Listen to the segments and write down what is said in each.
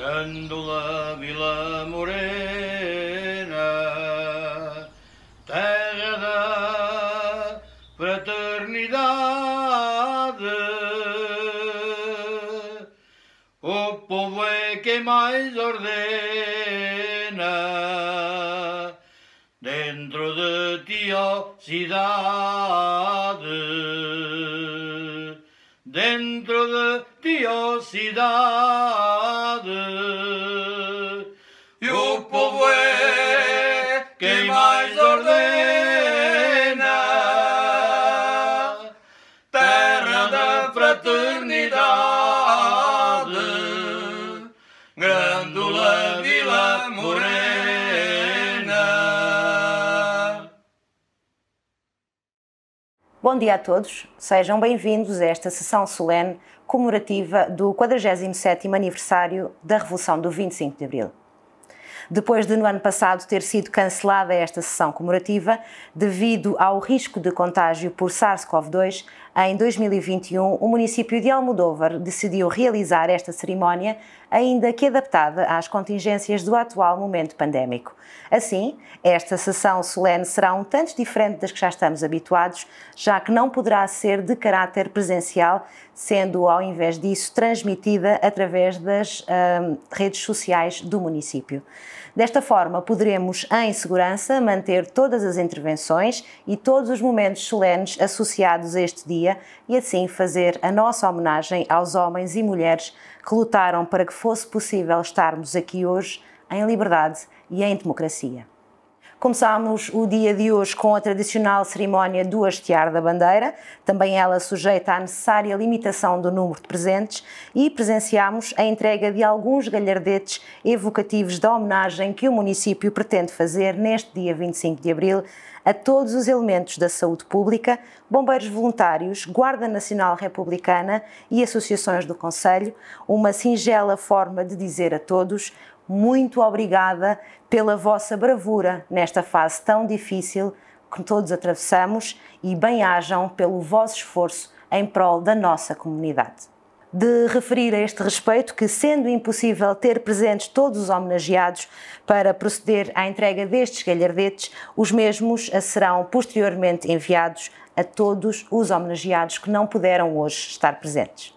Grândola Vila Morena, terra da fraternidade, o povo é quem mais ordena, dentro de ti, ó cidade, dentro de ti, ó cidade, e o povo é quem mais ordena, terra da fraternidade, Grândola Vila Morena. Bom dia a todos, sejam bem-vindos a esta sessão solene comemorativa do 47º aniversário da Revolução do 25 de Abril. Depois de no ano passado ter sido cancelada esta sessão comemorativa devido ao risco de contágio por SARS-CoV-2, em 2021 o município de Almodóvar decidiu realizar esta cerimónia, ainda que adaptada às contingências do atual momento pandémico. Assim, esta sessão solene será um tanto diferente das que já estamos habituados, já que não poderá ser de caráter presencial, sendo, ao invés disso, transmitida através das redes sociais do município. Desta forma, poderemos, em segurança, manter todas as intervenções e todos os momentos solenes associados a este dia e, assim, fazer a nossa homenagem aos homens e mulheres que lutaram para que fosse possível estarmos aqui hoje em liberdade e em democracia. Começámos o dia de hoje com a tradicional cerimónia do hastear da bandeira, também ela sujeita à necessária limitação do número de presentes, e presenciámos a entrega de alguns galhardetes evocativos da homenagem que o município pretende fazer neste dia 25 de Abril a todos os elementos da saúde pública, bombeiros voluntários, Guarda Nacional Republicana e associações do concelho, uma singela forma de dizer a todos: muito obrigada pela vossa bravura nesta fase tão difícil que todos atravessamos e bem-ajam pelo vosso esforço em prol da nossa comunidade. De referir a este respeito que, sendo impossível ter presentes todos os homenageados para proceder à entrega destes galhardetes, os mesmos serão posteriormente enviados a todos os homenageados que não puderam hoje estar presentes.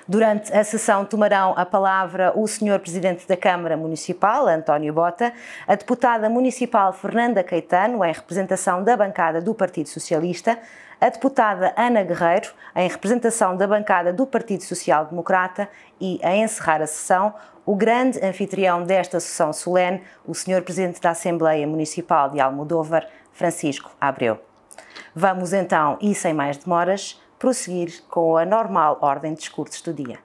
Durante a sessão tomarão a palavra o Sr. Presidente da Câmara Municipal, António Bota, a Deputada Municipal Fernanda Caetano, em representação da bancada do Partido Socialista, a Deputada Ana Guerreiro, em representação da bancada do Partido Social Democrata, e, a encerrar a sessão, o grande anfitrião desta sessão solene, o Sr. Presidente da Assembleia Municipal de Almodóvar, Francisco Abreu. Vamos então, e sem mais demoras, prosseguir com a normal ordem de discursos do dia.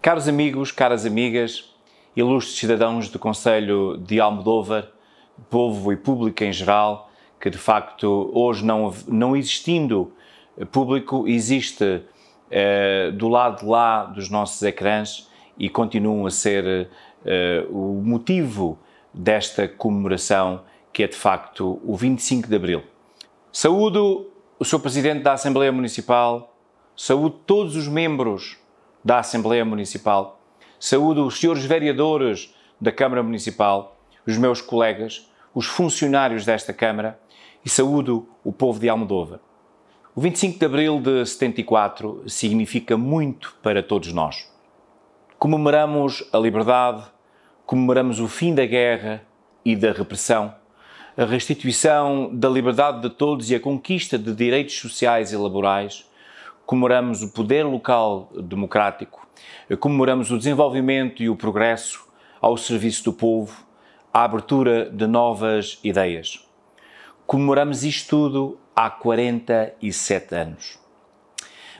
Caros amigos, caras amigas, ilustres cidadãos do Concelho de Almodóvar, povo e público em geral, que de facto hoje não existindo público, existe do lado de lá dos nossos ecrãs e continuam a ser o motivo desta comemoração, que é de facto o 25 de Abril. Saúdo o Sr. Presidente da Assembleia Municipal, saúdo todos os membros da Assembleia Municipal, saúdo os senhores vereadores da Câmara Municipal, os meus colegas, os funcionários desta Câmara e saúdo o povo de Almodóvar. O 25 de Abril de 74 significa muito para todos nós. Comemoramos a liberdade, comemoramos o fim da guerra e da repressão, a restituição da liberdade de todos e a conquista de direitos sociais e laborais, comemoramos o poder local democrático, comemoramos o desenvolvimento e o progresso ao serviço do povo, a abertura de novas ideias. Comemoramos isto tudo há 47 anos.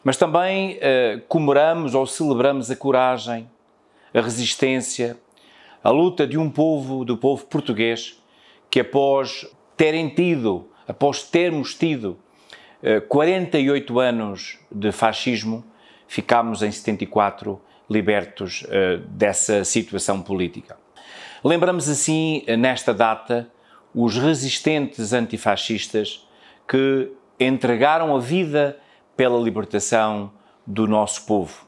Mas também comemoramos ou celebramos a coragem, a resistência, a luta de um povo, do povo português, que após termos tido 48 anos de fascismo, ficámos em 74 libertos dessa situação política. Lembramos assim, nesta data, os resistentes antifascistas que entregaram a vida pela libertação do nosso povo.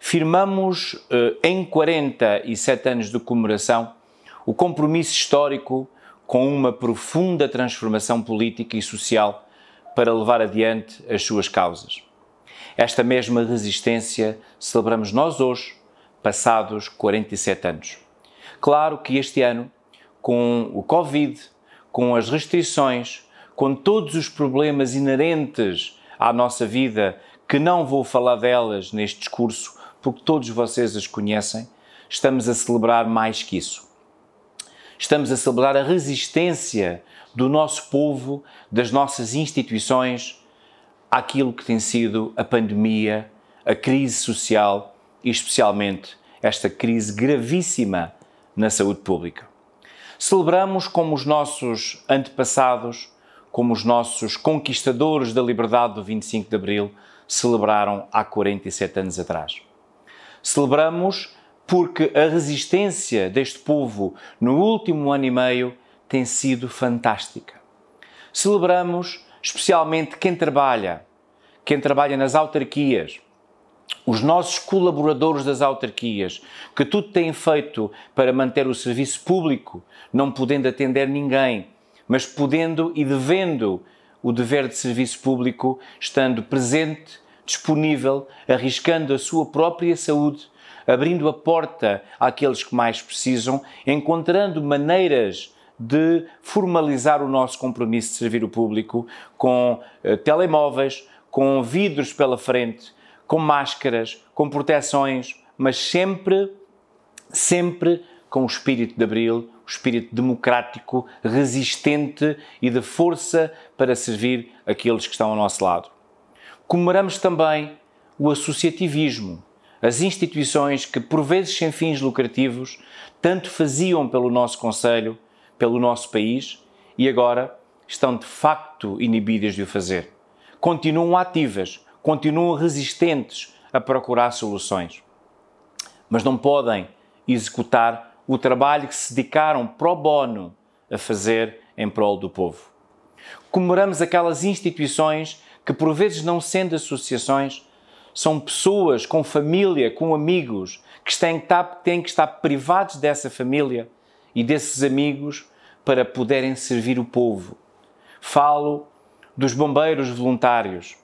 Firmamos, em 47 anos de comemoração, o compromisso histórico com uma profunda transformação política e social para levar adiante as suas causas. Esta mesma resistência celebramos nós hoje, passados 47 anos. Claro que este ano, com o Covid, com as restrições, com todos os problemas inerentes à nossa vida, que não vou falar delas neste discurso, porque todos vocês as conhecem, estamos a celebrar mais que isso. Estamos a celebrar a resistência do nosso povo, das nossas instituições, àquilo que tem sido a pandemia, a crise social e especialmente esta crise gravíssima na saúde pública. Celebramos como os nossos antepassados, como os nossos conquistadores da liberdade do 25 de Abril celebraram há 47 anos atrás. Celebramos porque a resistência deste povo no último ano e meio tem sido fantástica. Celebramos especialmente quem trabalha nas autarquias, os nossos colaboradores das autarquias, que tudo têm feito para manter o serviço público, não podendo atender ninguém, mas podendo e devendo o dever de serviço público, estando presente, disponível, arriscando a sua própria saúde, abrindo a porta àqueles que mais precisam, encontrando maneiras de formalizar o nosso compromisso de servir o público com telemóveis, com vidros pela frente, com máscaras, com proteções, mas sempre com o espírito de Abril, o espírito democrático, resistente e de força para servir aqueles que estão ao nosso lado. Comemoramos também o associativismo, as instituições que, por vezes sem fins lucrativos, tanto faziam pelo nosso concelho, pelo nosso país, e agora estão de facto inibidas de o fazer. Continuam ativas, continuam resistentes a procurar soluções, mas não podem executar o trabalho que se dedicaram pro bono a fazer em prol do povo. Comemoramos aquelas instituições que, por vezes não sendo associações, são pessoas com família, com amigos, que têm que estar privados dessa família e desses amigos para poderem servir o povo. Falo dos bombeiros voluntários,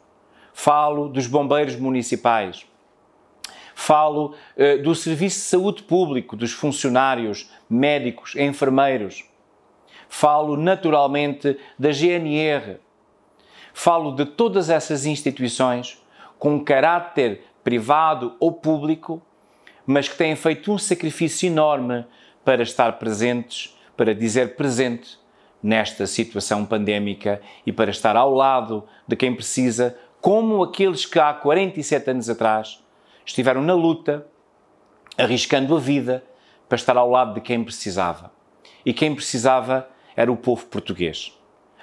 falo dos bombeiros municipais, falo do Serviço de Saúde Público, dos funcionários, médicos, enfermeiros, falo naturalmente da GNR, falo de todas essas instituições com caráter privado ou público, mas que têm feito um sacrifício enorme para estar presentes, para dizer presente nesta situação pandémica e para estar ao lado de quem precisa, como aqueles que há 47 anos atrás estiveram na luta, arriscando a vida para estar ao lado de quem precisava. E quem precisava era o povo português.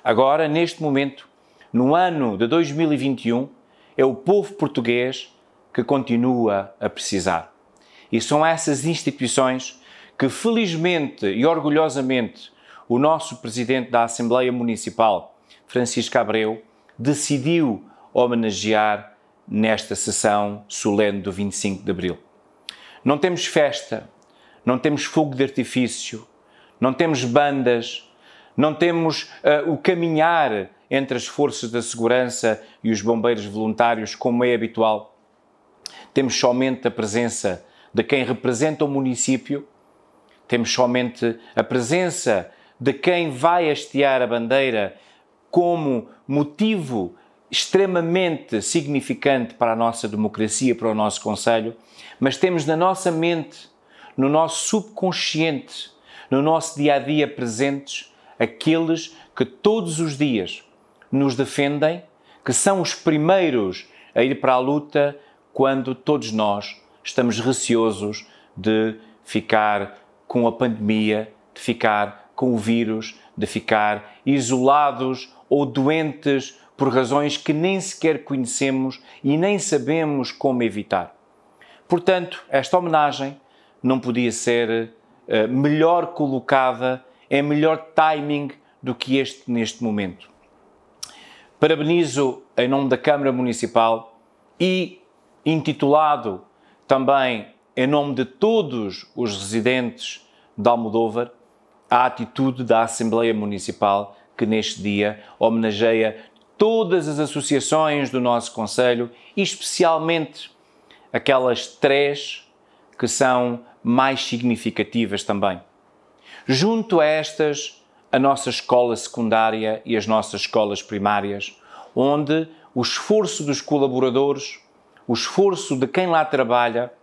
Agora, neste momento, no ano de 2021, é o povo português que continua a precisar. E são essas instituições que, felizmente e orgulhosamente, o nosso Presidente da Assembleia Municipal, Francisco Abreu, decidiu homenagear nesta sessão solene do 25 de Abril. Não temos festa, não temos fogo de artifício, não temos bandas, não temos o caminhar entre as forças da segurança e os bombeiros voluntários, como é habitual. Temos somente a presença de quem representa o município, temos somente a presença de quem vai hastear a bandeira como motivo extremamente significante para a nossa democracia, para o nosso concelho, mas temos na nossa mente, no nosso subconsciente, no nosso dia-a-dia presentes, aqueles que todos os dias nos defendem, que são os primeiros a ir para a luta quando todos nós estamos receosos de ficar com a pandemia, de ficar com o vírus, de ficar isolados ou doentes por razões que nem sequer conhecemos e nem sabemos como evitar. Portanto, esta homenagem não podia ser melhor colocada, é melhor timing do que este neste momento. Parabenizo em nome da Câmara Municipal e intitulado também em nome de todos os residentes de Almodóvar a atitude da Assembleia Municipal que neste dia homenageia todas as associações do nosso concelho e especialmente aquelas 3 que são mais significativas também. Junto a estas, a nossa escola secundária e as nossas escolas primárias, onde o esforço dos colaboradores, o esforço de quem lá trabalha,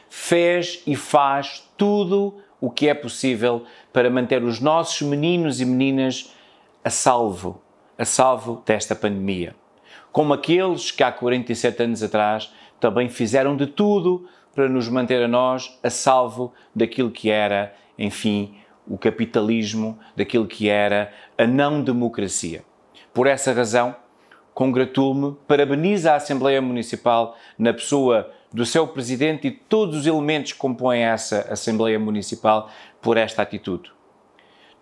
fez e faz tudo o que é possível para manter os nossos meninos e meninas a salvo desta pandemia. Como aqueles que há 47 anos atrás também fizeram de tudo para nos manter a nós a salvo daquilo que era, enfim, o capitalismo, daquilo que era a não-democracia. Por essa razão, congratulo-me, parabenizo a Assembleia Municipal na pessoa do seu Presidente e todos os elementos que compõem essa Assembleia Municipal por esta atitude.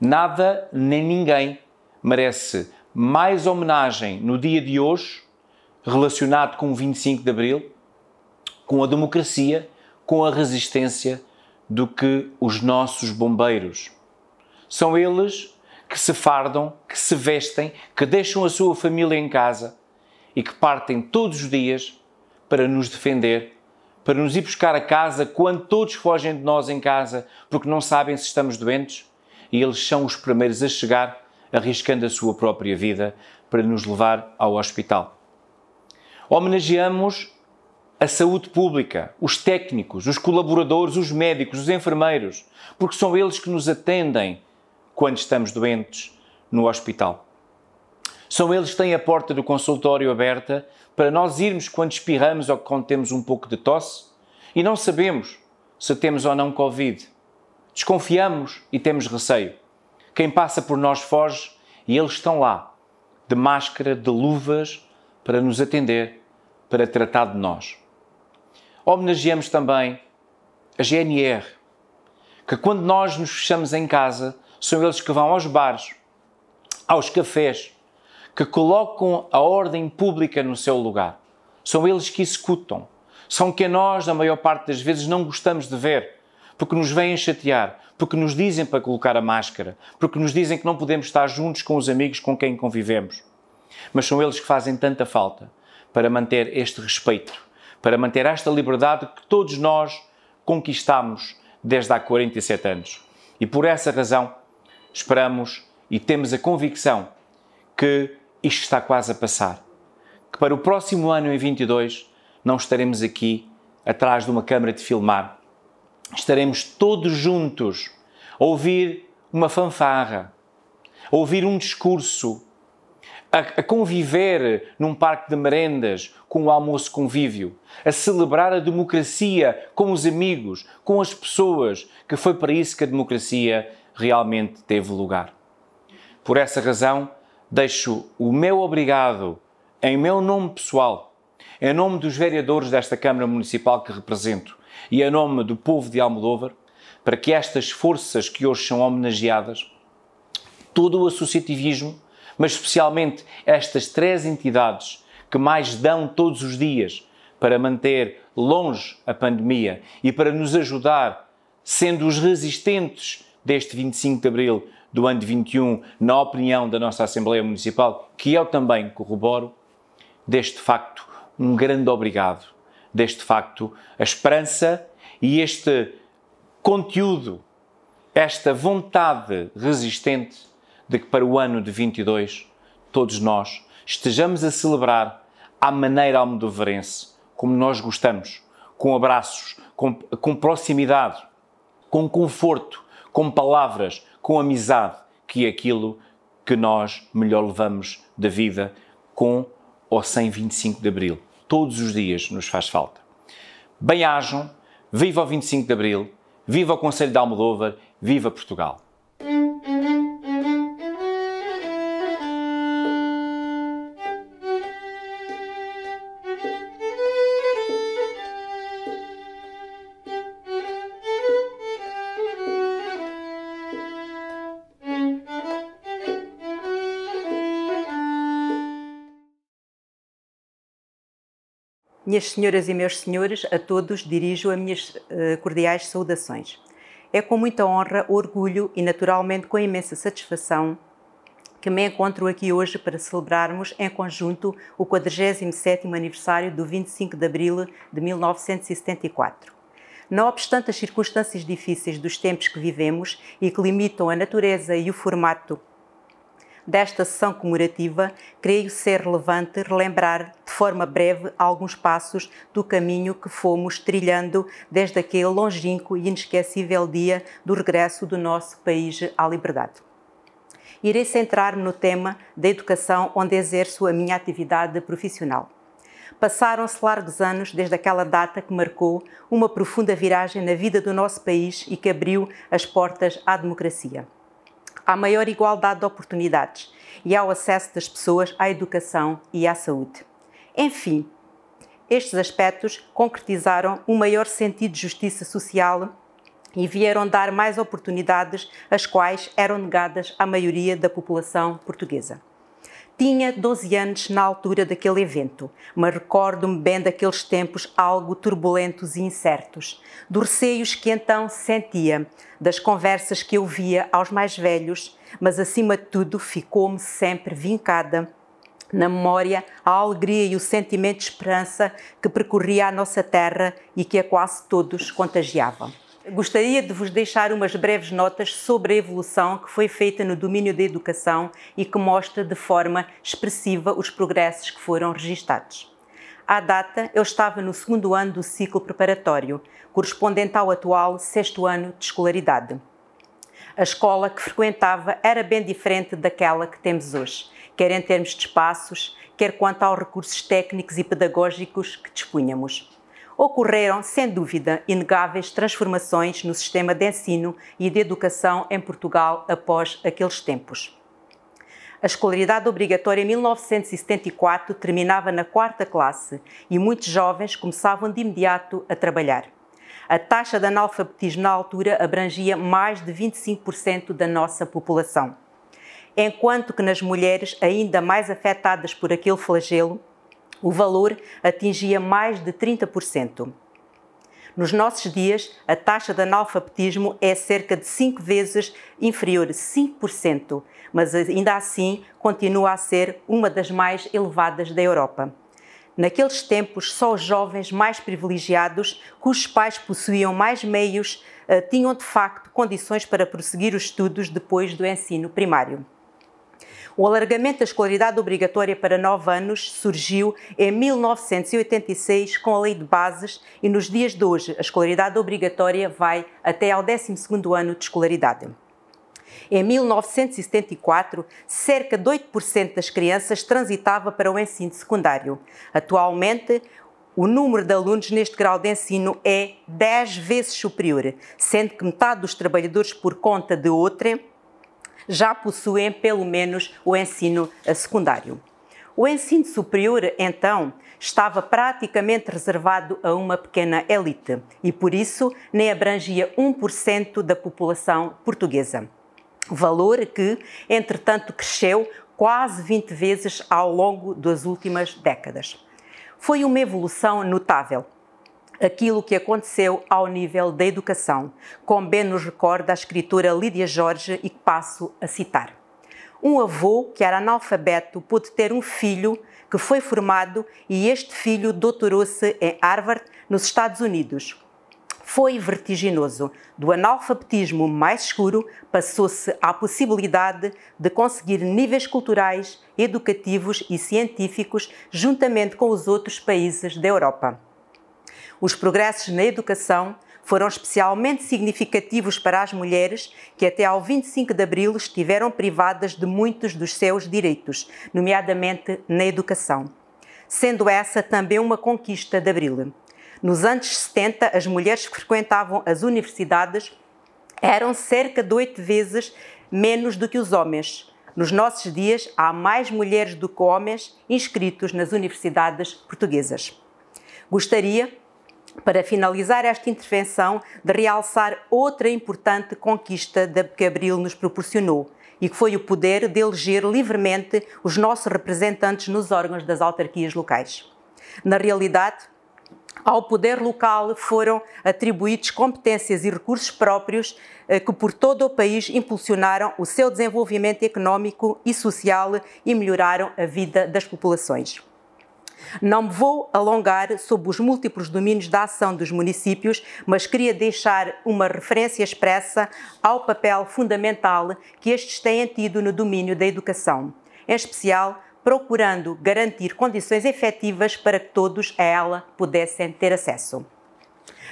Nada nem ninguém merece mais homenagem no dia de hoje, relacionado com o 25 de Abril, com a democracia, com a resistência, do que os nossos bombeiros. São eles que se fardam, que se vestem, que deixam a sua família em casa e que partem todos os dias para nos defender, para nos ir buscar a casa quando todos fogem de nós em casa porque não sabem se estamos doentes, e eles são os primeiros a chegar, arriscando a sua própria vida para nos levar ao hospital. Homenageamos a saúde pública, os técnicos, os colaboradores, os médicos, os enfermeiros, porque são eles que nos atendem quando estamos doentes no hospital. São eles que têm a porta do consultório aberta para nós irmos quando espirramos ou quando temos um pouco de tosse e não sabemos se temos ou não Covid. Desconfiamos e temos receio. Quem passa por nós foge e eles estão lá, de máscara, de luvas, para nos atender, para tratar de nós. Homenageamos também a GNR, que quando nós nos fechamos em casa, são eles que vão aos bares, aos cafés, que colocam a ordem pública no seu lugar. São eles que executam. São que nós, na maior parte das vezes, não gostamos de ver, porque nos vêm chatear, porque nos dizem para colocar a máscara, porque nos dizem que não podemos estar juntos com os amigos com quem convivemos. Mas são eles que fazem tanta falta para manter este respeito, para manter esta liberdade que todos nós conquistamos desde há 47 anos. E por essa razão esperamos e temos a convicção que isto está quase a passar. Que para o próximo ano, em 22, não estaremos aqui atrás de uma câmara de filmar. Estaremos todos juntos a ouvir uma fanfarra, a ouvir um discurso, a conviver num parque de merendas com o almoço convívio, a celebrar a democracia com os amigos, com as pessoas, que foi para isso que a democracia realmente teve lugar. Por essa razão, deixo o meu obrigado em meu nome pessoal, em nome dos vereadores desta Câmara Municipal que represento e em nome do povo de Almodóvar, para que estas forças que hoje são homenageadas, todo o associativismo, mas especialmente estas 3 entidades que mais dão todos os dias para manter longe a pandemia e para nos ajudar, sendo os resistentes deste 25 de Abril do ano de 21, na opinião da nossa Assembleia Municipal, que eu também corroboro, deste facto um grande obrigado, deste facto a esperança e este conteúdo, esta vontade resistente de que para o ano de 22 todos nós estejamos a celebrar à maneira almodovarense, como nós gostamos, com abraços, com proximidade, com conforto, com palavras, com amizade, que é aquilo que nós melhor levamos da vida com ou sem 25 de Abril. Todos os dias nos faz falta. Bem-ajam, viva o 25 de Abril, viva o Concelho de Almodóvar, viva Portugal! Minhas senhoras e meus senhores, a todos dirijo as minhas cordiais saudações. É com muita honra, orgulho e naturalmente com imensa satisfação que me encontro aqui hoje para celebrarmos em conjunto o 47º aniversário do 25 de Abril de 1974. Não obstante as circunstâncias difíceis dos tempos que vivemos e que limitam a natureza e o formato desta sessão comemorativa, creio ser relevante relembrar de forma breve alguns passos do caminho que fomos trilhando desde aquele longínquo e inesquecível dia do regresso do nosso país à liberdade. Irei centrar-me no tema da educação, onde exerço a minha atividade profissional. Passaram-se largos anos desde aquela data que marcou uma profunda viragem na vida do nosso país e que abriu as portas à democracia, à maior igualdade de oportunidades e ao acesso das pessoas à educação e à saúde. Enfim, estes aspectos concretizaram um maior sentido de justiça social e vieram dar mais oportunidades, as quais eram negadas à maioria da população portuguesa. Tinha 12 anos na altura daquele evento, mas recordo-me bem daqueles tempos algo turbulentos e incertos, dos receios que então sentia, das conversas que eu via aos mais velhos, mas acima de tudo ficou-me sempre vincada na memória a alegria e o sentimento de esperança que percorria a nossa terra e que a quase todos contagiava. Gostaria de vos deixar umas breves notas sobre a evolução que foi feita no domínio da educação e que mostra de forma expressiva os progressos que foram registados. À data, eu estava no 2º ano do ciclo preparatório, correspondente ao atual 6º ano de escolaridade. A escola que frequentava era bem diferente daquela que temos hoje, quer em termos de espaços, quer quanto aos recursos técnicos e pedagógicos que dispunhamos. Ocorreram, sem dúvida, inegáveis transformações no sistema de ensino e de educação em Portugal após aqueles tempos. A escolaridade obrigatória em 1974 terminava na 4ª classe e muitos jovens começavam de imediato a trabalhar. A taxa de analfabetismo na altura abrangia mais de 25% da nossa população, enquanto que nas mulheres ainda mais afetadas por aquele flagelo, o valor atingia mais de 30%. Nos nossos dias, a taxa de analfabetismo é cerca de 5 vezes inferior, 5%, mas ainda assim continua a ser uma das mais elevadas da Europa. Naqueles tempos, só os jovens mais privilegiados, cujos pais possuíam mais meios, tinham de facto condições para prosseguir os estudos depois do ensino primário. O alargamento da escolaridade obrigatória para 9 anos surgiu em 1986 com a Lei de Bases e nos dias de hoje a escolaridade obrigatória vai até ao 12º ano de escolaridade. Em 1974, cerca de 8% das crianças transitava para o ensino secundário. Atualmente, o número de alunos neste grau de ensino é 10 vezes superior, sendo que metade dos trabalhadores por conta de outrem já possuem pelo menos o ensino secundário. O ensino superior, então, estava praticamente reservado a uma pequena elite e, por isso, nem abrangia 1% da população portuguesa. Valor que, entretanto, cresceu quase 20 vezes ao longo das últimas décadas. Foi uma evolução notável. Aquilo que aconteceu ao nível da educação, como bem nos recorda a escritora Lídia Jorge e que passo a citar. Um avô que era analfabeto pôde ter um filho que foi formado e este filho doutorou-se em Harvard, nos Estados Unidos. Foi vertiginoso. Do analfabetismo mais escuro passou-se à possibilidade de conseguir níveis culturais, educativos e científicos juntamente com os outros países da Europa. Os progressos na educação foram especialmente significativos para as mulheres que até ao 25 de Abril estiveram privadas de muitos dos seus direitos, nomeadamente na educação, sendo essa também uma conquista de Abril. Nos anos 70, as mulheres que frequentavam as universidades eram cerca de 8 vezes menos do que os homens. Nos nossos dias, há mais mulheres do que homens inscritos nas universidades portuguesas. Gostaria, para finalizar esta intervenção, de realçar outra importante conquista que Abril nos proporcionou e que foi o poder de eleger livremente os nossos representantes nos órgãos das autarquias locais. Na realidade, Ao poder local foram atribuídos competências e recursos próprios que por todo o país impulsionaram o seu desenvolvimento económico e social e melhoraram a vida das populações. Não me vou alongar sobre os múltiplos domínios da ação dos municípios, mas queria deixar uma referência expressa ao papel fundamental que estes têm tido no domínio da educação, em especial procurando garantir condições efetivas para que todos a ela pudessem ter acesso.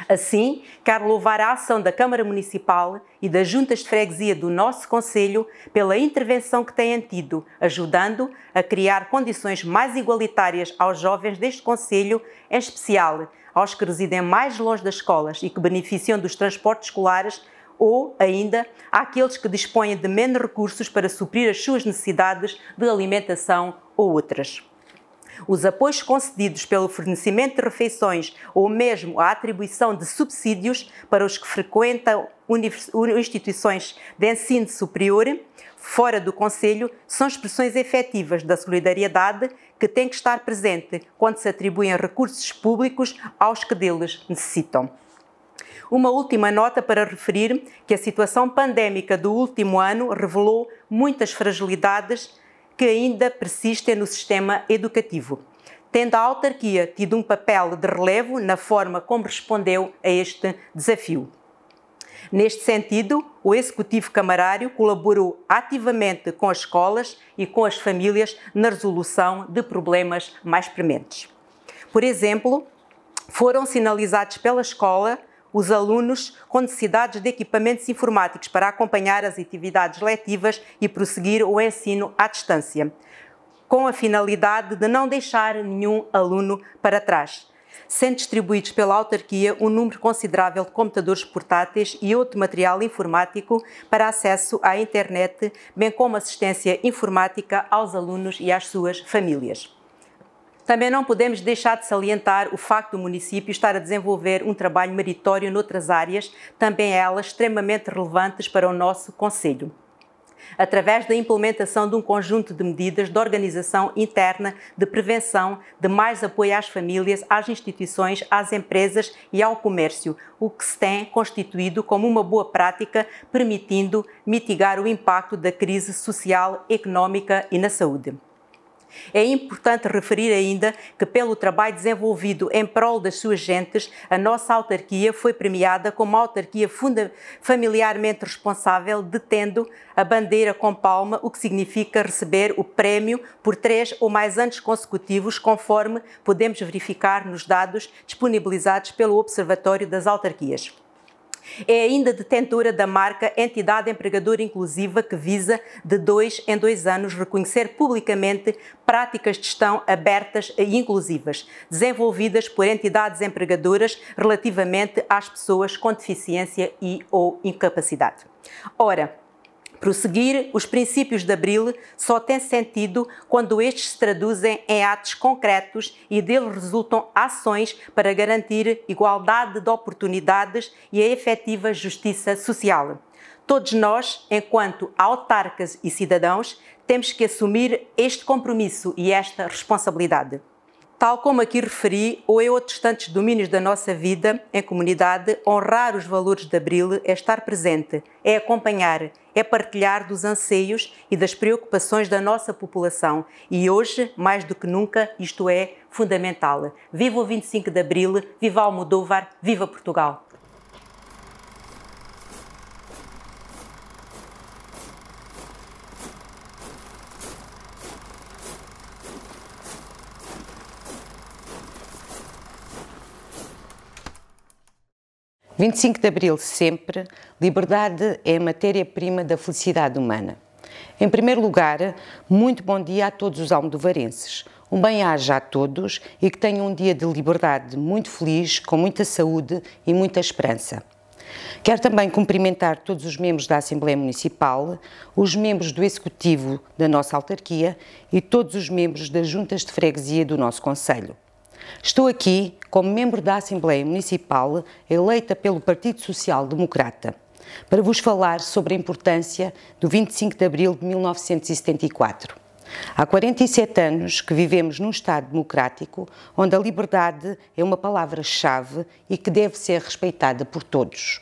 Assim, quero louvar a ação da Câmara Municipal e das Juntas de Freguesia do nosso Concelho pela intervenção que têm tido, ajudando a criar condições mais igualitárias aos jovens deste Concelho, em especial aos que residem mais longe das escolas e que beneficiam dos transportes escolares, ou ainda àqueles que dispõem de menos recursos para suprir as suas necessidades de alimentação ou outras. Os apoios concedidos pelo fornecimento de refeições ou mesmo a atribuição de subsídios para os que frequentam instituições de ensino superior fora do Concelho são expressões efetivas da solidariedade que tem que estar presente quando se atribuem recursos públicos aos que deles necessitam. Uma última nota para referir que a situação pandémica do último ano revelou muitas fragilidades que ainda persistem no sistema educativo, tendo a autarquia tido um papel de relevo na forma como respondeu a este desafio. Neste sentido, o Executivo Camarário colaborou ativamente com as escolas e com as famílias na resolução de problemas mais prementes. Por exemplo, foram sinalizados pela escola os alunos com necessidades de equipamentos informáticos para acompanhar as atividades letivas e prosseguir o ensino à distância, com a finalidade de não deixar nenhum aluno para trás, sendo distribuídos pela autarquia um número considerável de computadores portáteis e outro material informático para acesso à internet, bem como assistência informática aos alunos e às suas famílias. Também não podemos deixar de salientar o facto do município estar a desenvolver um trabalho meritório noutras áreas, também elas extremamente relevantes para o nosso Concelho, através da implementação de um conjunto de medidas de organização interna, de prevenção, de mais apoio às famílias, às instituições, às empresas e ao comércio, o que se tem constituído como uma boa prática, permitindo mitigar o impacto da crise social, económica e na saúde. É importante referir ainda que, pelo trabalho desenvolvido em prol das suas gentes, a nossa autarquia foi premiada como autarquia familiarmente responsável, detendo a bandeira com palma, o que significa receber o prémio por 3 ou mais anos consecutivos, conforme podemos verificar nos dados disponibilizados pelo Observatório das Autarquias. É ainda detentora da marca Entidade Empregadora Inclusiva, que visa, de 2 em 2 anos, reconhecer publicamente práticas de gestão abertas e inclusivas, desenvolvidas por entidades empregadoras relativamente às pessoas com deficiência e ou incapacidade. Ora, prosseguir os princípios de Abril só tem sentido quando estes se traduzem em atos concretos e deles resultam ações para garantir igualdade de oportunidades e a efetiva justiça social. Todos nós, enquanto autarcas e cidadãos, temos que assumir este compromisso e esta responsabilidade. Tal como aqui referi, ou em outros tantos domínios da nossa vida em comunidade, honrar os valores de Abril é estar presente, é acompanhar, é partilhar dos anseios e das preocupações da nossa população. E hoje, mais do que nunca, isto é fundamental. Viva o 25 de Abril, viva Almodóvar, viva Portugal! – 25 de Abril sempre, liberdade é a matéria-prima da felicidade humana. Em primeiro lugar, muito bom dia a todos os almodovarenses. Um bem-aja a todos e que tenham um dia de liberdade muito feliz, com muita saúde e muita esperança. Quero também cumprimentar todos os membros da Assembleia Municipal, os membros do Executivo da nossa autarquia e todos os membros das Juntas de Freguesia do nosso Concelho. Estou aqui como membro da Assembleia Municipal, eleita pelo Partido Social Democrata, para vos falar sobre a importância do 25 de Abril de 1974. Há 47 anos que vivemos num Estado democrático onde a liberdade é uma palavra-chave e que deve ser respeitada por todos.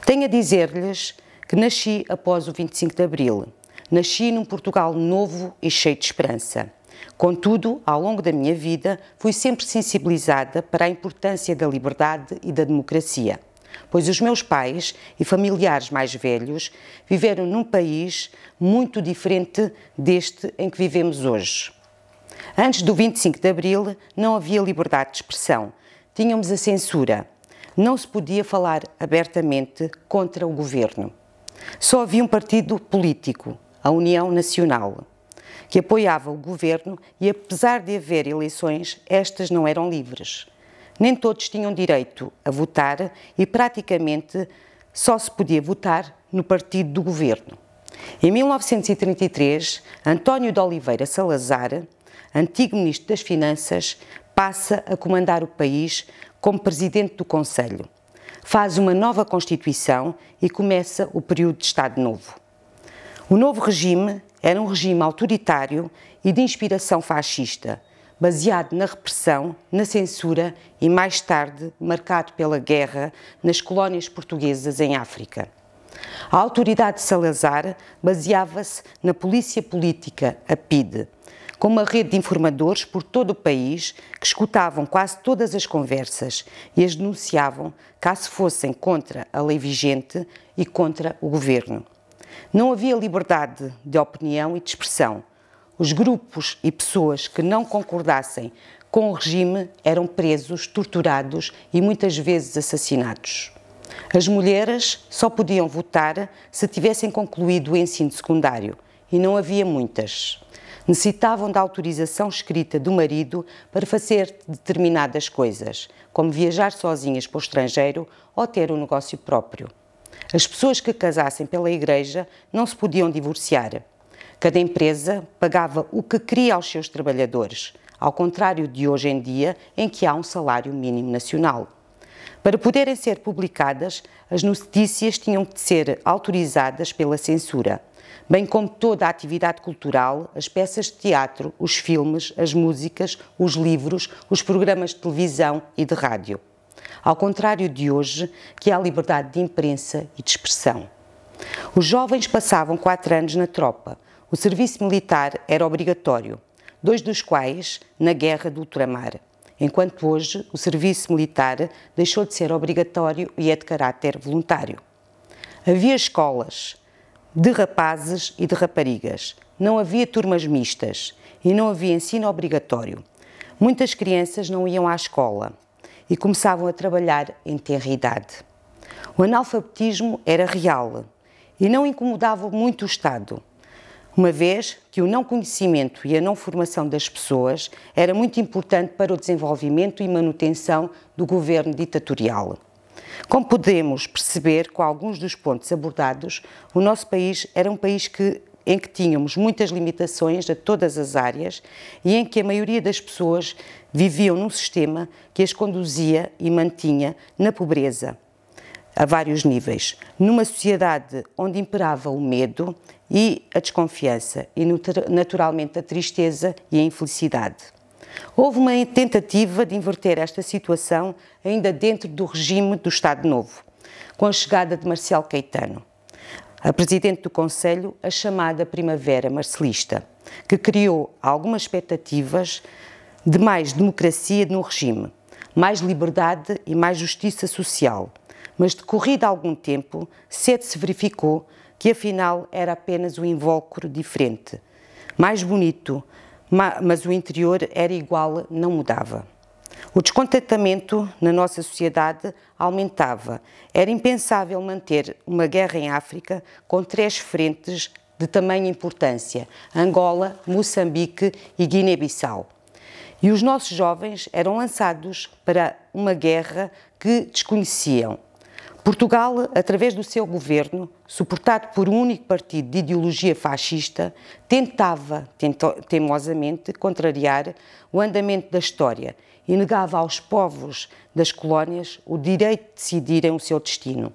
Tenho a dizer-lhes que nasci após o 25 de Abril. Nasci num Portugal novo e cheio de esperança. Contudo, ao longo da minha vida, fui sempre sensibilizada para a importância da liberdade e da democracia, pois os meus pais e familiares mais velhos viveram num país muito diferente deste em que vivemos hoje. Antes do 25 de Abril não havia liberdade de expressão, tínhamos a censura. Não se podia falar abertamente contra o governo. Só havia um partido político, a União Nacional, que apoiava o governo e, apesar de haver eleições, estas não eram livres. Nem todos tinham direito a votar e praticamente só se podia votar no partido do governo. Em 1933, António de Oliveira Salazar, antigo Ministro das Finanças, passa a comandar o país como Presidente do Conselho. Faz uma nova Constituição e começa o período de Estado Novo. O novo regime era um regime autoritário e de inspiração fascista, baseado na repressão, na censura e, mais tarde, marcado pela guerra nas colónias portuguesas em África. A autoridade de Salazar baseava-se na polícia política, a PIDE, com uma rede de informadores por todo o país que escutavam quase todas as conversas e as denunciavam caso fossem contra a lei vigente e contra o governo. Não havia liberdade de opinião e de expressão. Os grupos e pessoas que não concordassem com o regime eram presos, torturados e muitas vezes assassinados. As mulheres só podiam votar se tivessem concluído o ensino secundário e não havia muitas. Necessitavam da autorização escrita do marido para fazer determinadas coisas, como viajar sozinhas para o estrangeiro ou ter um negócio próprio. As pessoas que casassem pela igreja não se podiam divorciar. Cada empresa pagava o que queria aos seus trabalhadores, ao contrário de hoje em dia, em que há um salário mínimo nacional. Para poderem ser publicadas, as notícias tinham de ser autorizadas pela censura, bem como toda a atividade cultural, as peças de teatro, os filmes, as músicas, os livros, os programas de televisão e de rádio. Ao contrário de hoje, que há liberdade de imprensa e de expressão. Os jovens passavam 4 anos na tropa. O serviço militar era obrigatório, 2 dos quais na Guerra do Ultramar, enquanto hoje o serviço militar deixou de ser obrigatório e é de caráter voluntário. Havia escolas de rapazes e de raparigas, não havia turmas mistas e não havia ensino obrigatório. Muitas crianças não iam à escola e começavam a trabalhar em tenra idade. O analfabetismo era real e não incomodava muito o Estado, uma vez que o não conhecimento e a não formação das pessoas era muito importante para o desenvolvimento e manutenção do governo ditatorial. Como podemos perceber com alguns dos pontos abordados, o nosso país era um país em que tínhamos muitas limitações a todas as áreas e em que a maioria das pessoas viviam num sistema que as conduzia e mantinha na pobreza, a vários níveis, numa sociedade onde imperava o medo e a desconfiança e, naturalmente, a tristeza e a infelicidade. Houve uma tentativa de inverter esta situação ainda dentro do regime do Estado Novo, com a chegada de Marcial Caetano, a Presidente do Conselho, a chamada Primavera Marcelista, que criou algumas expectativas de mais democracia no regime, mais liberdade e mais justiça social. Mas, decorrido algum tempo, cedo se verificou que, afinal, era apenas um invólucro diferente, mais bonito, mas o interior era igual, não mudava. O descontentamento na nossa sociedade aumentava. Era impensável manter uma guerra em África com 3 frentes de tamanha importância: Angola, Moçambique e Guiné-Bissau. E os nossos jovens eram lançados para uma guerra que desconheciam. Portugal, através do seu governo, suportado por um único partido de ideologia fascista, tentava teimosamente contrariar o andamento da história e negava aos povos das colónias o direito de decidirem o seu destino.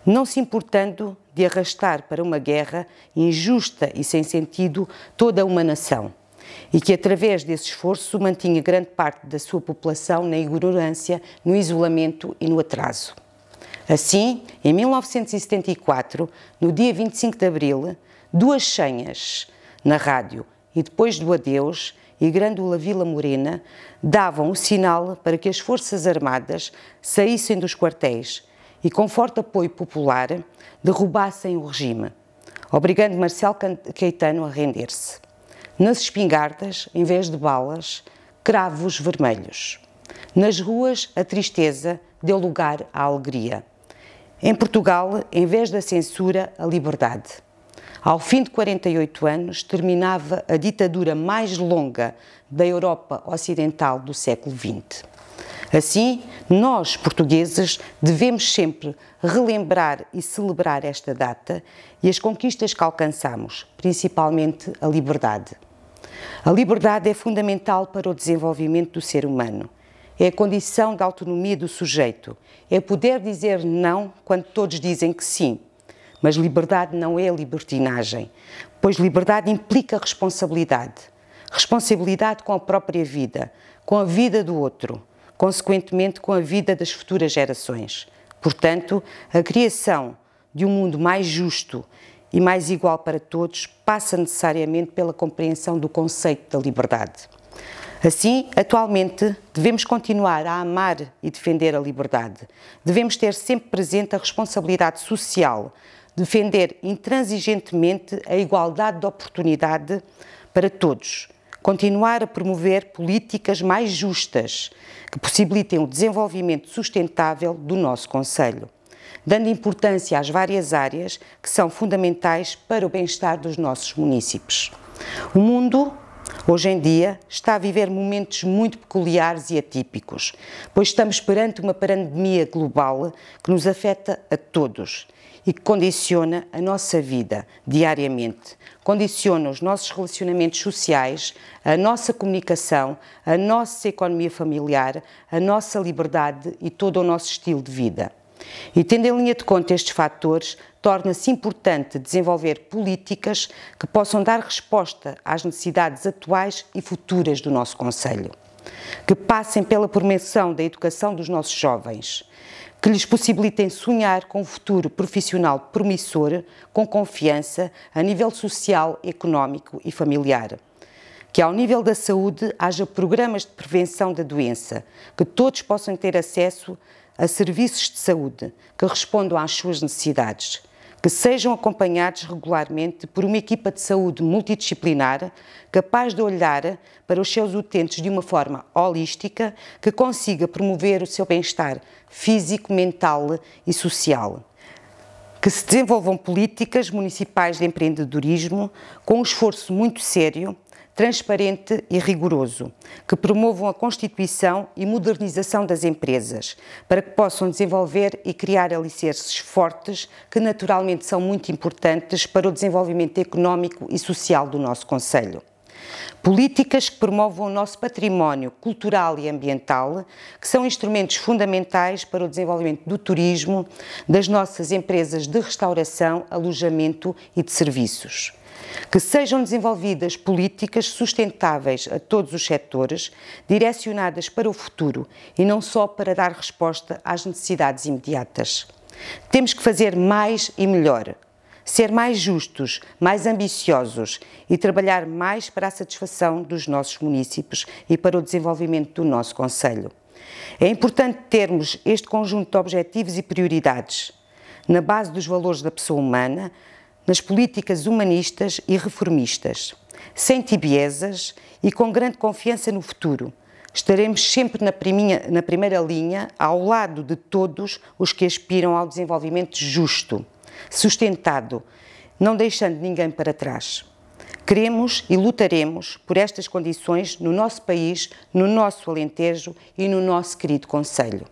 não se importando de arrastar para uma guerra injusta e sem sentido toda uma nação, e que através desse esforço mantinha grande parte da sua população na ignorância, no isolamento e no atraso. Assim, em 1974, no dia 25 de abril, 2 senhas na rádio e depois do adeus, e Grândola Vila Morena davam o sinal para que as Forças Armadas saíssem dos quartéis e, com forte apoio popular, derrubassem o regime, obrigando Marcelo Caetano a render-se. Nas espingardas, em vez de balas, cravos vermelhos. Nas ruas, a tristeza deu lugar à alegria. Em Portugal, em vez da censura, a liberdade. Ao fim de 48 anos, terminava a ditadura mais longa da Europa Ocidental do século XX. Assim, nós, portugueses, devemos sempre relembrar e celebrar esta data e as conquistas que alcançamos, principalmente a liberdade. A liberdade é fundamental para o desenvolvimento do ser humano. É a condição da autonomia do sujeito. É poder dizer não quando todos dizem que sim. Mas liberdade não é libertinagem, pois liberdade implica responsabilidade. Responsabilidade com a própria vida, com a vida do outro, consequentemente com a vida das futuras gerações. Portanto, a criação de um mundo mais justo e mais igual para todos passa necessariamente pela compreensão do conceito da liberdade. Assim, atualmente, devemos continuar a amar e defender a liberdade. Devemos ter sempre presente a responsabilidade social, defender intransigentemente a igualdade de oportunidade para todos, continuar a promover políticas mais justas que possibilitem o desenvolvimento sustentável do nosso concelho, dando importância às várias áreas que são fundamentais para o bem-estar dos nossos munícipes. O mundo, hoje em dia, está a viver momentos muito peculiares e atípicos, pois estamos perante uma pandemia global que nos afeta a todos e que condiciona a nossa vida diariamente, condiciona os nossos relacionamentos sociais, a nossa comunicação, a nossa economia familiar, a nossa liberdade e todo o nosso estilo de vida. E tendo em linha de conta estes fatores, torna-se importante desenvolver políticas que possam dar resposta às necessidades atuais e futuras do nosso concelho, que passem pela promoção da educação dos nossos jovens, que lhes possibilitem sonhar com um futuro profissional promissor, com confiança, a nível social, económico e familiar. Que ao nível da saúde haja programas de prevenção da doença, que todos possam ter acesso a serviços de saúde que respondam às suas necessidades, que sejam acompanhados regularmente por uma equipa de saúde multidisciplinar capaz de olhar para os seus utentes de uma forma holística que consiga promover o seu bem-estar físico, mental e social. Que se desenvolvam políticas municipais de empreendedorismo com um esforço muito sério, transparente e rigoroso, que promovam a constituição e modernização das empresas, para que possam desenvolver e criar alicerces fortes, que naturalmente são muito importantes para o desenvolvimento económico e social do nosso concelho. Políticas que promovam o nosso património cultural e ambiental, que são instrumentos fundamentais para o desenvolvimento do turismo, das nossas empresas de restauração, alojamento e de serviços. Que sejam desenvolvidas políticas sustentáveis a todos os setores, direcionadas para o futuro e não só para dar resposta às necessidades imediatas. Temos que fazer mais e melhor, ser mais justos, mais ambiciosos e trabalhar mais para a satisfação dos nossos munícipes e para o desenvolvimento do nosso concelho. É importante termos este conjunto de objetivos e prioridades na base dos valores da pessoa humana, nas políticas humanistas e reformistas, sem tibiezas e com grande confiança no futuro. Estaremos sempre na primeira linha, ao lado de todos os que aspiram ao desenvolvimento justo, sustentado, não deixando ninguém para trás. Queremos e lutaremos por estas condições no nosso país, no nosso Alentejo e no nosso querido concelho.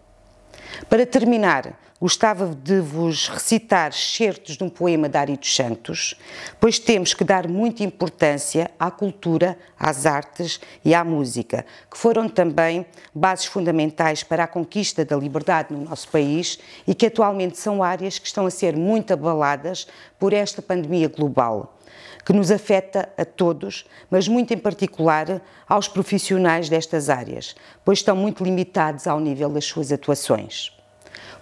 Para terminar, gostava de vos recitar excertos de um poema de Ari dos Santos, pois temos que dar muita importância à cultura, às artes e à música, que foram também bases fundamentais para a conquista da liberdade no nosso país e que atualmente são áreas que estão a ser muito abaladas por esta pandemia global, que nos afeta a todos, mas muito em particular aos profissionais destas áreas, pois estão muito limitados ao nível das suas atuações.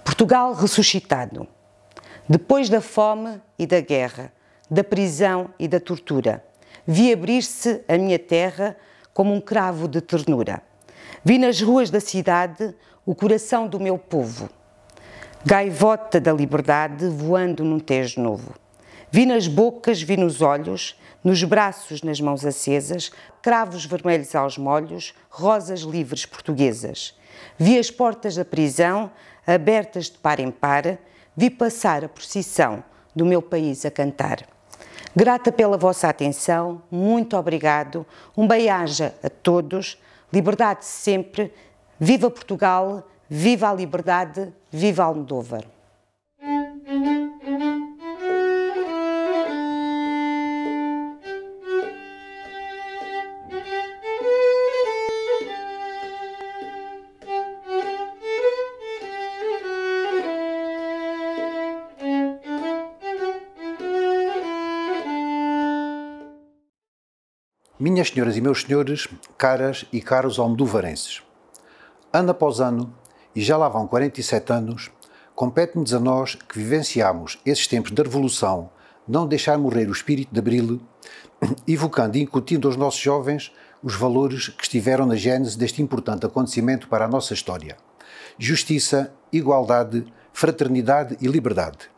Portugal ressuscitado. Depois da fome e da guerra, da prisão e da tortura, vi abrir-se a minha terra como um cravo de ternura. Vi nas ruas da cidade o coração do meu povo, gaivota da liberdade voando num tejo novo. Vi nas bocas, vi nos olhos, nos braços, nas mãos acesas, cravos vermelhos aos molhos, rosas livres portuguesas. Vi as portas da prisão abertas de par em par, vi passar a procissão do meu país a cantar. Grata pela vossa atenção, muito obrigado, um bem-aja a todos, liberdade sempre, viva Portugal, viva a liberdade, viva Almodóvar. Minhas senhoras e meus senhores, caras e caros almodovarenses, ano após ano, e já lá vão 47 anos, compete-nos a nós que vivenciamos esses tempos da Revolução não deixar morrer o espírito de Abril, evocando e incutindo aos nossos jovens os valores que estiveram na gênese deste importante acontecimento para a nossa história. Justiça, igualdade, fraternidade e liberdade.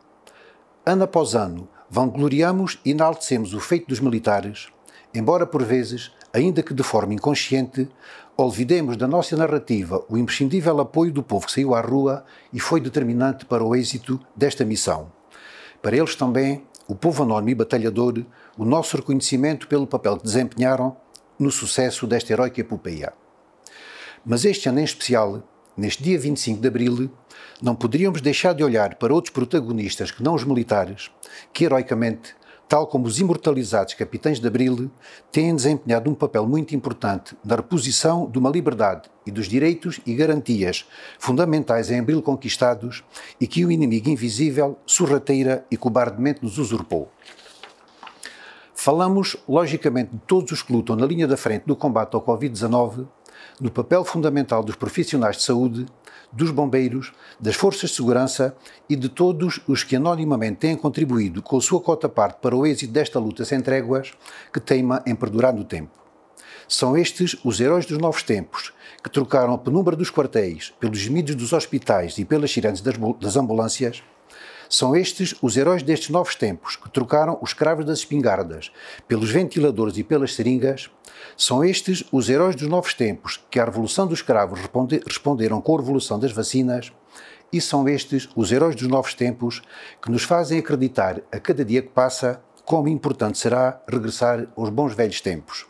Ano após ano, vangloriamos e enaltecemos o feito dos militares, embora por vezes, ainda que de forma inconsciente, olvidemos da nossa narrativa o imprescindível apoio do povo que saiu à rua e foi determinante para o êxito desta missão. Para eles também, o povo anónimo e batalhador, o nosso reconhecimento pelo papel que desempenharam no sucesso desta heroica epopeia. Mas este ano em especial, neste dia 25 de Abril, não poderíamos deixar de olhar para outros protagonistas que não os militares, que heroicamente, tal como os imortalizados capitães de Abril, têm desempenhado um papel muito importante na reposição de uma liberdade e dos direitos e garantias fundamentais em Abril conquistados e que o inimigo invisível, sorrateira e cobardemente nos usurpou. Falamos, logicamente, de todos os que lutam na linha da frente do combate ao Covid-19, no papel fundamental dos profissionais de saúde, dos bombeiros, das forças de segurança e de todos os que anonimamente têm contribuído com a sua cota-parte para o êxito desta luta sem tréguas que teima em perdurar no tempo. São estes os heróis dos novos tempos, que trocaram a penumbra dos quartéis pelos gemidos dos hospitais e pelas sirenes das ambulâncias. São estes os heróis destes novos tempos, que trocaram os cravos das espingardas pelos ventiladores e pelas seringas. São estes os heróis dos novos tempos, que à revolução dos cravos responderam com a revolução das vacinas. E são estes os heróis dos novos tempos, que nos fazem acreditar a cada dia que passa como importante será regressar aos bons velhos tempos.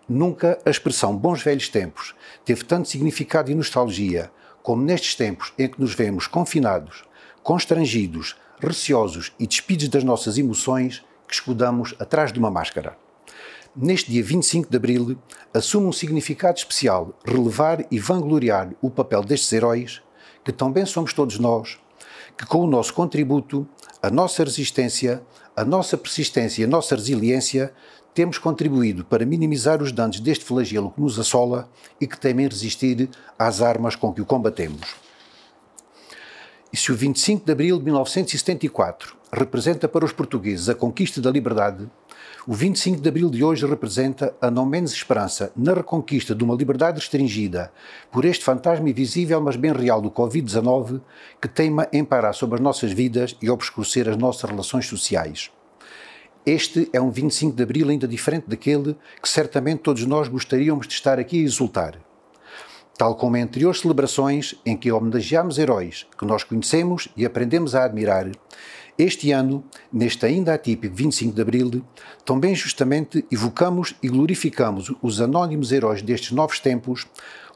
Nunca a expressão bons velhos tempos teve tanto significado e nostalgia como nestes tempos em que nos vemos confinados, constrangidos, receosos e despidos das nossas emoções que escudamos atrás de uma máscara. Neste dia 25 de Abril, assume um significado especial relevar e vangloriar o papel destes heróis, que também somos todos nós, que com o nosso contributo, a nossa resistência, a nossa persistência e a nossa resiliência, temos contribuído para minimizar os danos deste flagelo que nos assola e que temem resistir às armas com que o combatemos. E se o 25 de Abril de 1974 representa para os portugueses a conquista da liberdade, o 25 de Abril de hoje representa a não menos esperança na reconquista de uma liberdade restringida por este fantasma invisível mas bem real do Covid-19 que teima em parar sobre as nossas vidas e obscurecer as nossas relações sociais. Este é um 25 de Abril ainda diferente daquele que certamente todos nós gostaríamos de estar aqui a exultar. Tal como em anteriores celebrações em que homenageámos heróis que nós conhecemos e aprendemos a admirar, este ano, neste ainda atípico 25 de Abril, também justamente evocamos e glorificamos os anónimos heróis destes novos tempos,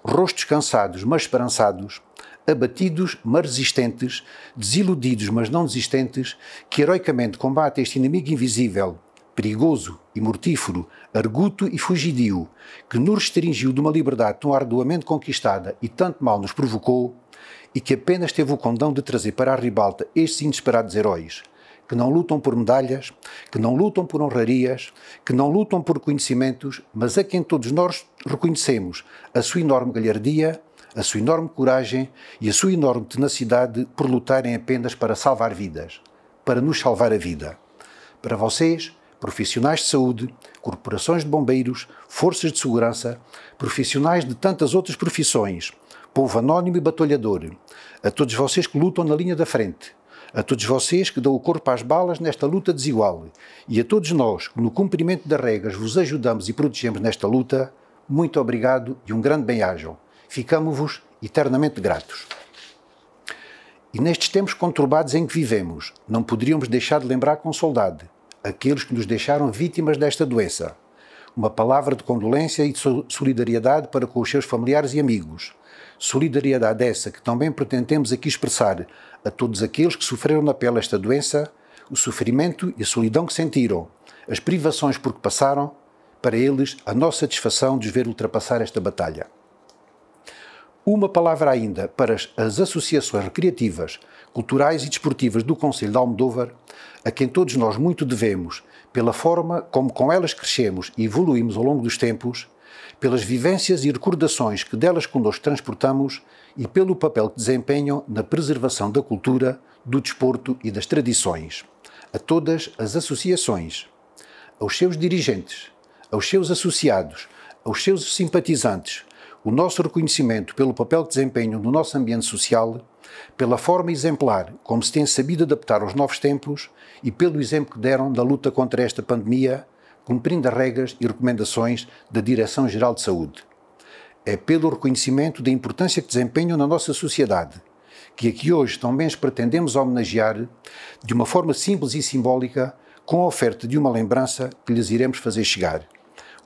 rostos cansados mas esperançados, abatidos mas resistentes, desiludidos mas não desistentes, que heroicamente combate este inimigo invisível, perigoso e mortífero, arguto e fugidio, que nos restringiu de uma liberdade tão arduamente conquistada e tanto mal nos provocou, e que apenas teve o condão de trazer para a ribalta estes inesperados heróis, que não lutam por medalhas, que não lutam por honrarias, que não lutam por conhecimentos, mas a quem todos nós reconhecemos a sua enorme galhardia, a sua enorme coragem e a sua enorme tenacidade por lutarem apenas para salvar vidas, para nos salvar a vida. Para vocês, profissionais de saúde, corporações de bombeiros, forças de segurança, profissionais de tantas outras profissões, povo anónimo e batalhador, a todos vocês que lutam na linha da frente, a todos vocês que dão o corpo às balas nesta luta desigual e a todos nós que no cumprimento das regras vos ajudamos e protegemos nesta luta, muito obrigado e um grande bem-ajam. Ficamo-vos eternamente gratos. E nestes tempos conturbados em que vivemos, não poderíamos deixar de lembrar com saudade aqueles que nos deixaram vítimas desta doença. Uma palavra de condolência e de solidariedade para com os seus familiares e amigos. Solidariedade essa que também pretendemos aqui expressar a todos aqueles que sofreram na pele esta doença, o sofrimento e a solidão que sentiram, as privações por que passaram, para eles a nossa satisfação de os ver ultrapassar esta batalha. Uma palavra ainda para as associações recreativas, culturais e desportivas do Concelho de Almodóvar, a quem todos nós muito devemos, pela forma como com elas crescemos e evoluímos ao longo dos tempos, pelas vivências e recordações que delas connosco transportamos e pelo papel que desempenham na preservação da cultura, do desporto e das tradições. A todas as associações, aos seus dirigentes, aos seus associados, aos seus simpatizantes, o nosso reconhecimento pelo papel que desempenham no nosso ambiente social, pela forma exemplar como se têm sabido adaptar aos novos tempos e pelo exemplo que deram da luta contra esta pandemia, cumprindo as regras e recomendações da Direção-Geral de Saúde. É pelo reconhecimento da importância que desempenham na nossa sociedade, que aqui hoje também os pretendemos homenagear de uma forma simples e simbólica, com a oferta de uma lembrança que lhes iremos fazer chegar.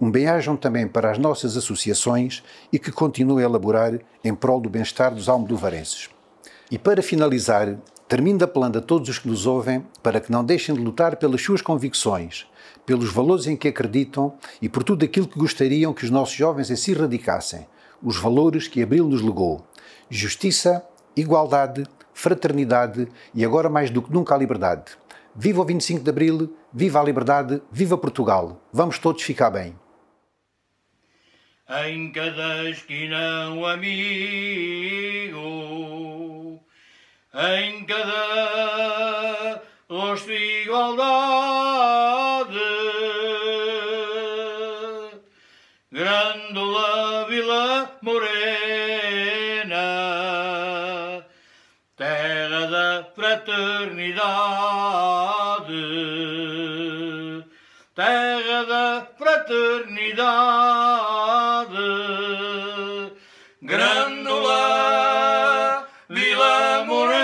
Um bem-ajam também para as nossas associações e que continuem a elaborar em prol do bem-estar dos almodovarenses. E para finalizar, termino apelando a todos os que nos ouvem para que não deixem de lutar pelas suas convicções, pelos valores em que acreditam e por tudo aquilo que gostariam que os nossos jovens assim radicassem, os valores que Abril nos legou: justiça, igualdade, fraternidade e agora mais do que nunca a liberdade. Viva o 25 de Abril, viva a liberdade, viva Portugal. Vamos todos ficar bem. Em cada esquina um amigo, em cada rosto igualdade, Grândola Vila Morena, terra da fraternidade, terra da fraternidade. Grândola Vila Morena,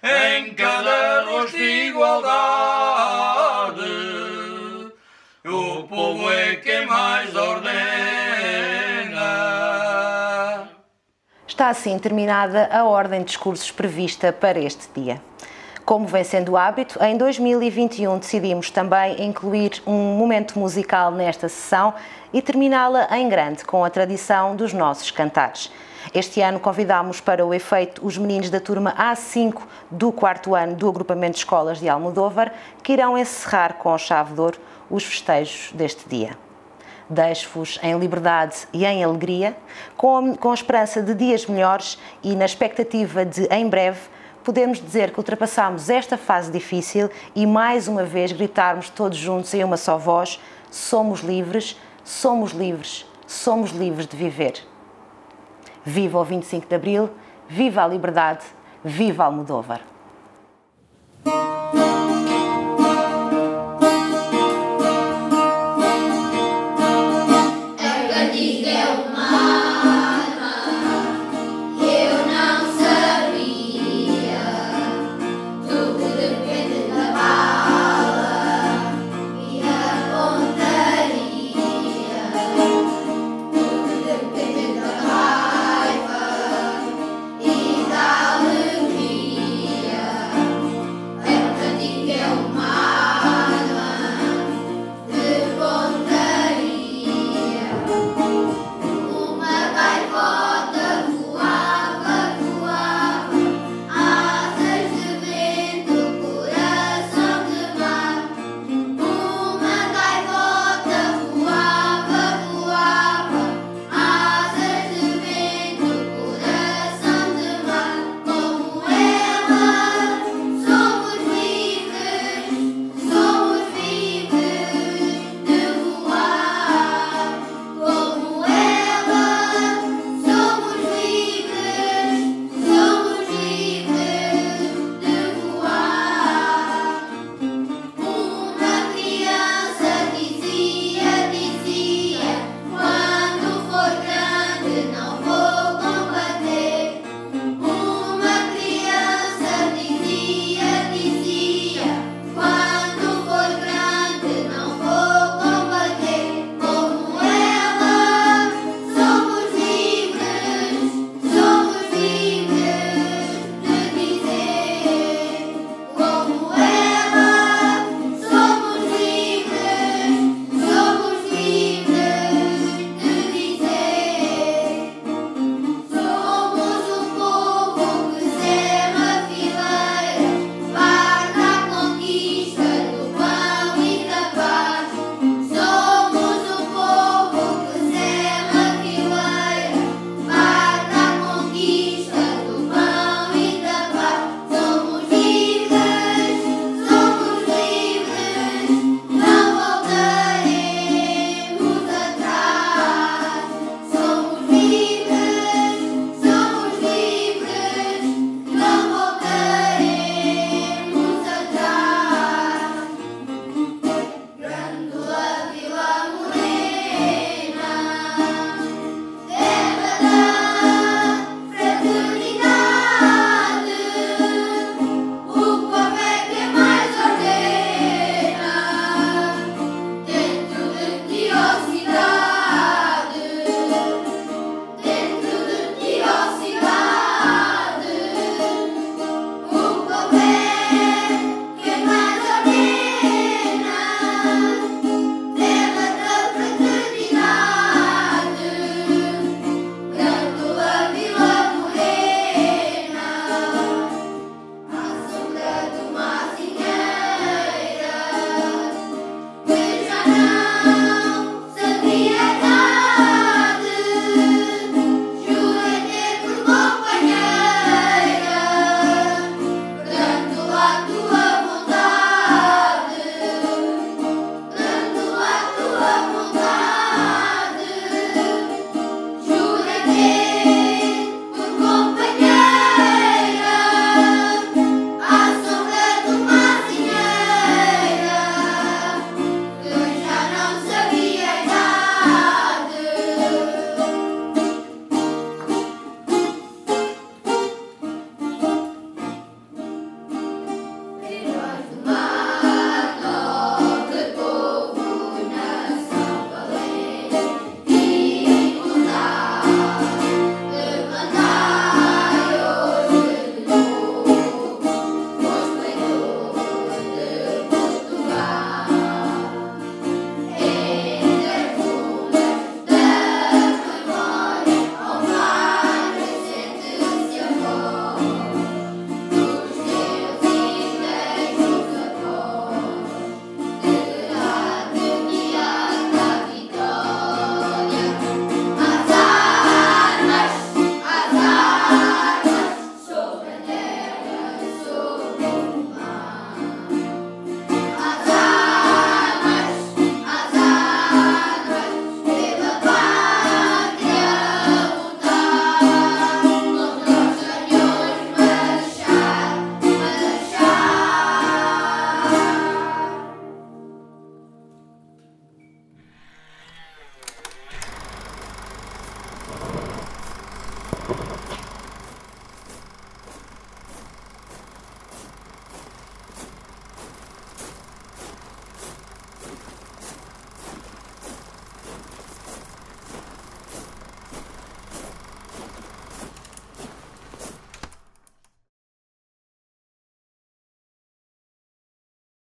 em cada rosto igualdade, o povo é quem mais ordena. Está assim terminada a ordem de discursos prevista para este dia. Como vem sendo o hábito, em 2021 decidimos também incluir um momento musical nesta sessão e terminá-la em grande com a tradição dos nossos cantares. Este ano convidámos para o efeito os meninos da turma A5 do 4º ano do agrupamento de escolas de Almodóvar, que irão encerrar com chave de ouro os festejos deste dia. Deixo-vos em liberdade e em alegria, com a esperança de dias melhores e na expectativa de, em breve, podemos dizer que ultrapassámos esta fase difícil e mais uma vez gritarmos todos juntos em uma só voz: somos livres, somos livres, somos livres de viver. Viva o 25 de Abril, viva a liberdade, viva Almodóvar!